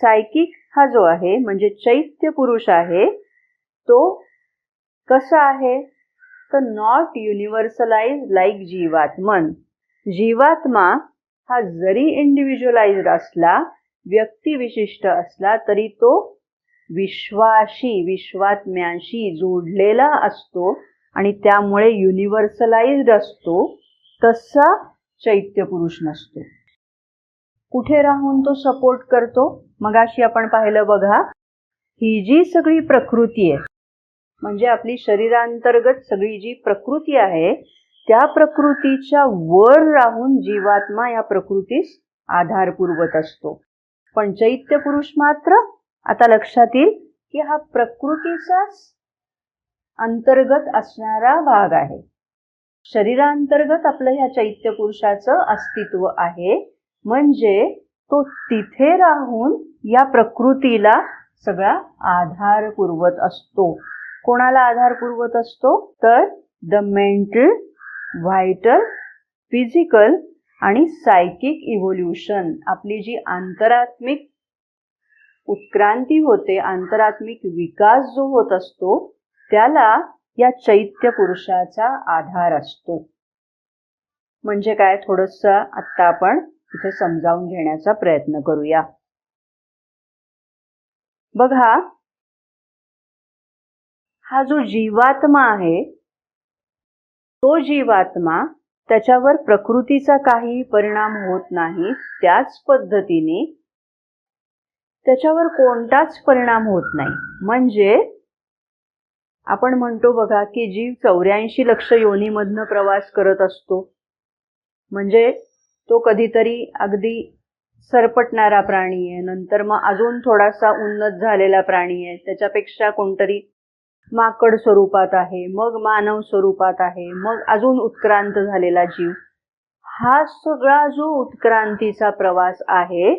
Psychic हा जो आहे म्हणजे चैत्य पुरुष आहे तो कसा आहे तर नॉट युनिव्हर्सलाइज लाईक जीवात्मन. जीवात्मा हा जरी इंडिव्हिज्युअलाइज्ड असला, व्यक्तिविशिष्ट असला, तरी तो विश्वाशी विश्वात्म्याशी जोडलेला असतो आणि त्यामुळे युनिव्हर्सलाइज्ड असतो. तसा चैत्य पुरुष नसतो. कुठे राहून तो सपोर्ट करतो? मगाशी आपण पाहिलं बघा, ही जी सगळी प्रकृती आहे म्हणजे आपली शरीरांतर्गत सगळी जी प्रकृती आहे त्या प्रकृतीच्या वर राहून जीवात्मा या प्रकृतीस आधार पुरवत असतो. पण चैत्य पुरुष मात्र आता लक्षात येईल की हा प्रकृतीचाच अंतर्गत असणारा भाग आहे. शरीरांतर्गत आपलं ह्या चैत्य पुरुषाचं अस्तित्व आहे म्हणजे तो तिथे राहून या प्रकृतीला सगळा आधार पुरवत असतो. कोणाला आधार पुरवत असतो तर द मेंटल, व्हायटल, फिजिकल आणि सायकिक इव्होल्युशन, आपली जी आंतरात्मिक उत्क्रांती होते, आंतरात्मिक विकास जो होत असतो त्याला या चैत्य पुरुषाचा आधार असतो. म्हणजे काय थोडंसं आत्ता आपण इथे समजावून घेण्याचा प्रयत्न करूया. बघा, हा जो जीवात्मा आहे तो जीवात्मा त्याच्यावर प्रकृतीचा काही परिणाम होत नाही, त्याच पद्धतीने त्याच्यावर कोणताच परिणाम होत नाही. म्हणजे आपण म्हणतो बघा की जीव 84 लक्ष योनीमधनं प्रवास करत असतो. म्हणजे तो कधीतरी अगदी सरपटणारा प्राणी आहे, नंतर मग अजून थोडासा उन्नत झालेला प्राणी आहे, त्याच्यापेक्षा कोणतरी माकड स्वरूपात आहे, मग मानव स्वरूपात आहे, मग अजून उत्क्रांत झालेला जीव. हा सगळा जो उत्क्रांतीचा प्रवास आहे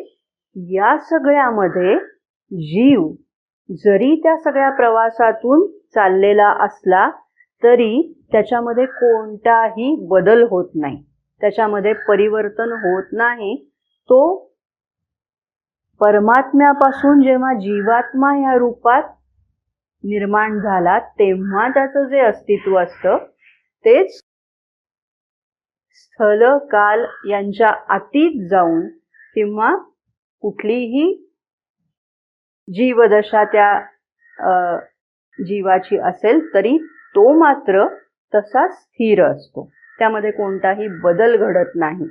या सगळ्यामध्ये जीव जरी त्या सगळ्या प्रवासातून चाललेला असला तरी त्याच्यामध्ये कोणताही बदल होत नाही, त्याच्यामध्ये परिवर्तन होत नाही. तो परमात्म्यापासून जेव्हा जीवात्मा ह्या रूपात निर्माण झाला तेव्हा त्याचं जे अस्तित्व असतं तेच स्थल काल यांच्या अतीत जाऊन किंवा कुठलीही जीवदशा त्या जीवाची असेल तरी तो मात्र तसा स्थिर असतो, त्यामध्ये कोणताही बदल घडत नाही.